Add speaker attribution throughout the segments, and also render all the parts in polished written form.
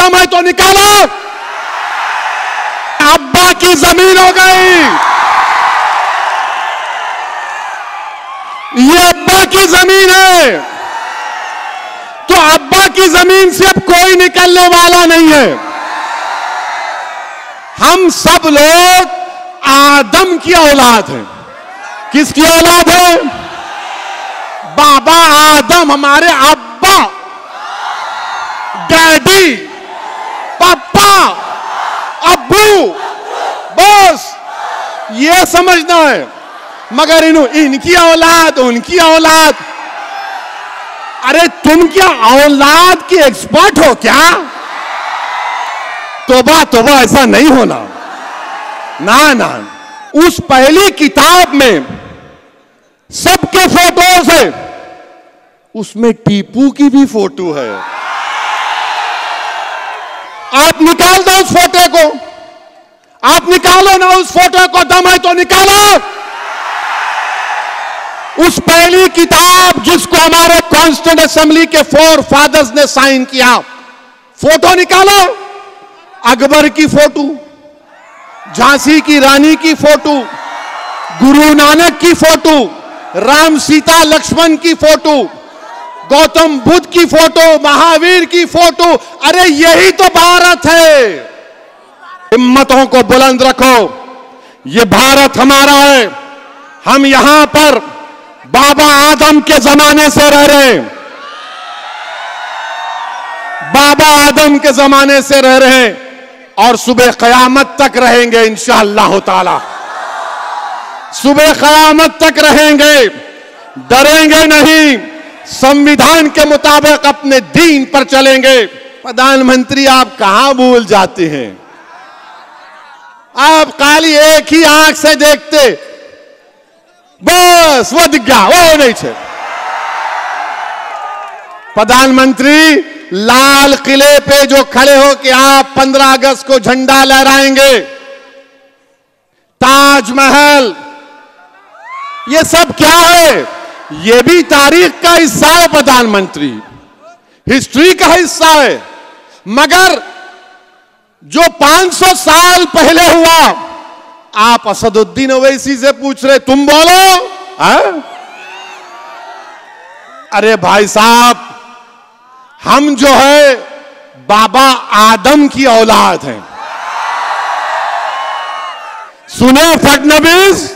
Speaker 1: दम है तो निकालो। अब्बा की जमीन हो गई, ये अब्बा की जमीन है। तो अब्बा की जमीन से अब कोई निकलने वाला नहीं है। हम सब लोग आदम की औलाद हैं। किसकी औलाद है? बाबा आदम, हमारे अब्बा, डैडी, पापा, अब्बू, बस ये समझना है। मगर इनकी औलाद, उनकी औलाद, अरे तुम क्या औलाद की एक्सपर्ट हो क्या? तोबा तोबा, ऐसा नहीं होना ना ना। उस पहली किताब में सबके फोटोज है, उसमें टीपू की भी फोटो है। आप निकाल दो उस फोटो को, आप निकालो ना उस फोटो को, दम है तो निकालो। उस पहली किताब जिसको हमारे कॉन्स्टिट्यूंट असेंबली के 4 फादर्स ने साइन किया, फोटो निकालो। अकबर की फोटो, झांसी की रानी की फोटो, गुरु नानक की फोटो, राम सीता लक्ष्मण की फोटो, गौतम बुद्ध की फोटो, महावीर की फोटो। अरे यही तो भारत है। हिम्मतों को बुलंद रखो, ये भारत हमारा है। हम यहां पर बाबा आदम के जमाने से रह रहे हैं, बाबा आदम के जमाने से रह रहे हैं और सुबह कयामत तक रहेंगे इंशाअल्लाह ताला। सुबह कयामत तक रहेंगे, डरेंगे नहीं, संविधान के मुताबिक अपने दीन पर चलेंगे। प्रधानमंत्री आप कहां भूल जाते हैं? आप खाली एक ही आंख से देखते, बस वो दिख गया, वो नहीं छे। प्रधानमंत्री लाल किले पे जो खड़े हो कि आप 15 अगस्त को झंडा लहराएंगे, ताजमहल, ये सब क्या है? ये भी तारीख का हिस्सा है प्रधानमंत्री, हिस्ट्री का हिस्सा है। मगर जो 500 साल पहले हुआ, आप असदुद्दीन ओवैसी से पूछ रहे, तुम बोलो है? अरे भाई साहब, हम जो है बाबा आदम की औलाद हैं। सुने फडणवीस,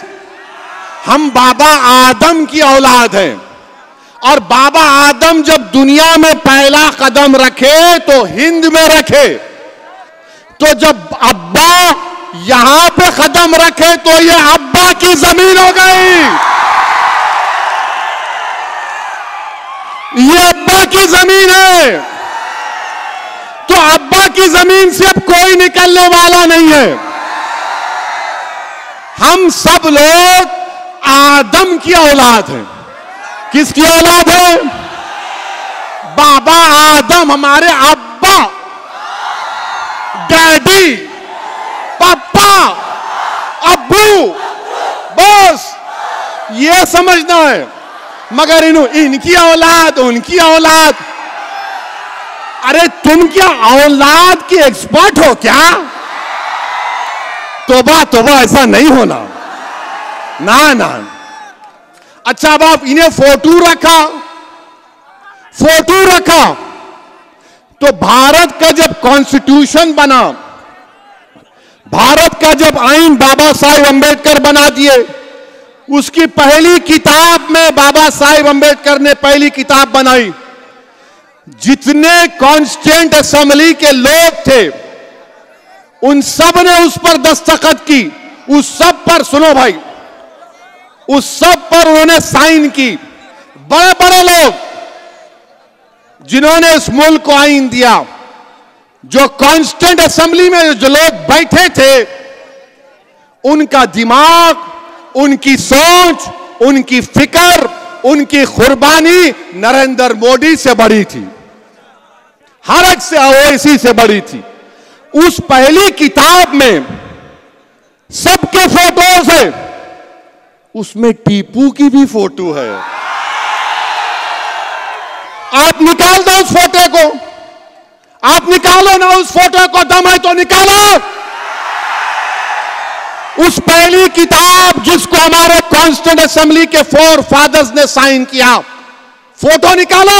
Speaker 1: हम बाबा आदम की औलाद हैं। और बाबा आदम जब दुनिया में पहला कदम रखे तो हिंद में रखे। तो जब अब्बा यहां पे कदम रखे तो ये अब्बा की जमीन हो गई, ये अब्बा की जमीन है। तो अब्बा की जमीन से अब कोई निकलने वाला नहीं है। हम सब लोग आदम की औलाद हैं। किसकी औलाद है? बाबा आदम, हमारे अब्बा, डैडी, पापा, अब्बू, बस ये समझना है। मगर इनकी औलाद, उनकी औलाद, अरे तुम क्या औलाद की एक्सपर्ट हो क्या? तोबा तोबा, ऐसा नहीं होना ना ना। अच्छा, अब आप इन्हें फोटो रखा तो भारत का जब कॉन्स्टिट्यूशन बना, भारत का जब आईन बाबा साहेब अंबेडकर बना दिए, उसकी पहली किताब में बाबा साहेब अंबेडकर ने पहली किताब बनाई। जितने कॉन्स्टिट्यूएंट असेंबली के लोग थे उन सब ने उस पर दस्तखत की। उस सब पर, सुनो भाई, उस सब पर उन्होंने साइन की। बड़े बड़े लोग जिन्होंने इस मुल्क को आईन दिया, जो कॉन्स्टिट्यूएंट असेंबली में जो लोग बैठे थे, उनका दिमाग, उनकी सोच, उनकी फिक्र, उनकी कुर्बानी नरेंद्र मोदी से बड़ी थी, हर एक से ओवैसी से बड़ी थी। उस पहली किताब में सबके फोटोज है, उसमें टीपू की भी फोटो है। आप निकाल दो उस फोटो को, आप निकालो ना उस फोटो को, दम है तो निकालो। उस पहली किताब जिसको हमारे कॉन्स्टिट्यूएंट असेंबली के 4 फादर्स ने साइन किया, फोटो निकालो।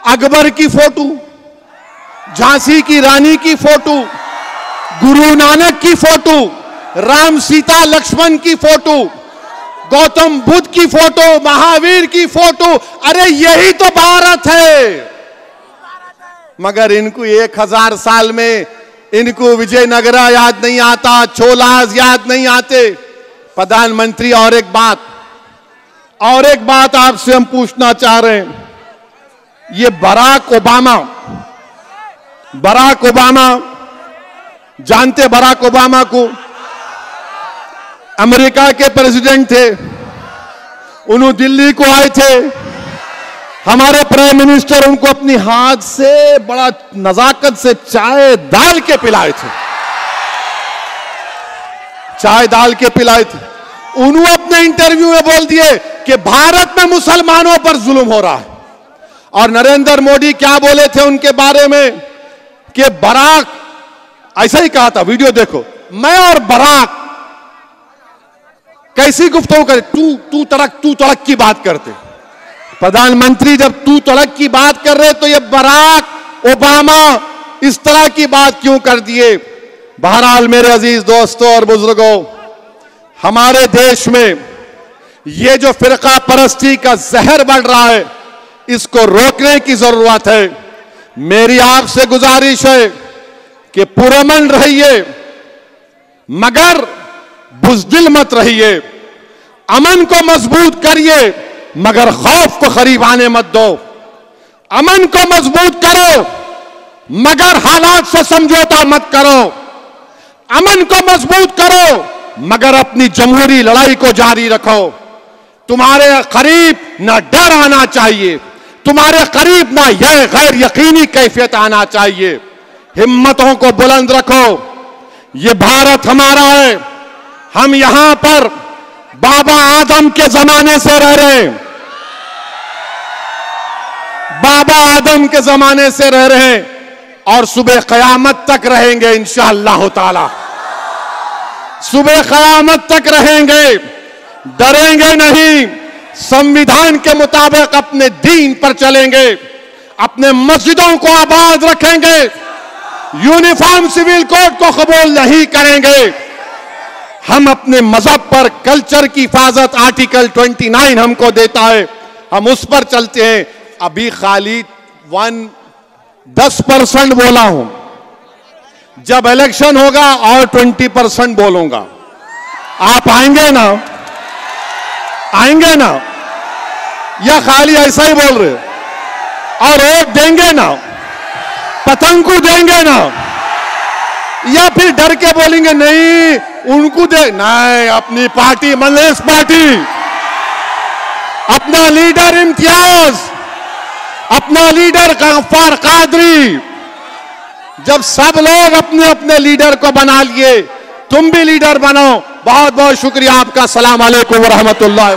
Speaker 1: अकबर की फोटो, झांसी की रानी की फोटो, गुरु नानक की फोटो, राम सीता लक्ष्मण की फोटो, गौतम बुद्ध की फोटो, महावीर की फोटो। अरे यही तो भारत है। मगर इनको 1000 साल में इनको विजयनगरा याद नहीं आता, चोलास याद नहीं आते। प्रधानमंत्री, और एक बात आपसे हम पूछना चाह रहे हैं। ये बराक ओबामा जानते? बराक ओबामा को अमेरिका के प्रेसिडेंट थे। उन्होंने दिल्ली को आए थे, हमारे प्राइम मिनिस्टर उनको अपनी हाथ से बड़ा नजाकत से चाय डाल के पिलाए थे। उन्होंने अपने इंटरव्यू में बोल दिए कि भारत में मुसलमानों पर जुल्म हो रहा है। और नरेंद्र मोदी क्या बोले थे उनके बारे में कि बराक, ऐसा ही कहा था, वीडियो देखो, मैं और बराक कैसी गुफ्तगू करे, तू तड़क की बात करते। प्रधानमंत्री जब तू तड़क की बात कर रहे तो ये बराक ओबामा इस तरह की बात क्यों कर दिए? बहरहाल मेरे अजीज दोस्तों और बुजुर्गों, हमारे देश में ये जो फिरका परस्ती का जहर बढ़ रहा है, इसको रोकने की जरूरत है। मेरी आपसे गुजारिश है कि पुरअमन रहिए मगर बुज़दिल मत रहिए। अमन को मजबूत करिए मगर खौफ को करीब आने मत दो। अमन को मजबूत करो मगर हालात से समझौता मत करो। अमन को मजबूत करो मगर अपनी जमहूरी लड़ाई को जारी रखो। तुम्हारे करीब ना डर आना चाहिए, तुम्हारे करीब ना यह गैर यकीनी कैफियत आना चाहिए। हिम्मतों को बुलंद रखो। ये भारत हमारा है। हम यहां पर बाबा आदम के जमाने से रह रहे हैं, बाबा आदम के जमाने से रह रहे हैं और सुबह कयामत तक रहेंगे इंशाअल्लाह ताला। सुबह कयामत तक रहेंगे, डरेंगे नहीं। संविधान के मुताबिक अपने दीन पर चलेंगे, अपने मस्जिदों को आबाद रखेंगे, यूनिफॉर्म सिविल कोड को कबूल नहीं करेंगे। हम अपने मजहब पर, कल्चर की हिफाजत आर्टिकल 29 हमको देता है, हम उस पर चलते हैं। अभी खाली 10% बोला हूं, जब इलेक्शन होगा और 20% बोलूंगा। आप आएंगे ना? आएंगे ना? या खाली ऐसा ही बोल रहे? और वोट देंगे ना? पतंग को देंगे ना? या फिर डर के बोलेंगे नहीं उनको दे? नहीं, अपनी पार्टी मजलिस पार्टी, अपना लीडर इम्तियाज, अपना लीडर गफ्फार कादरी। जब सब लोग अपने अपने लीडर को बना लिए, तुम भी लीडर बनो। बहुत बहुत शुक्रिया आपका। सलाम अलैकुम व रहमतुल्लाह।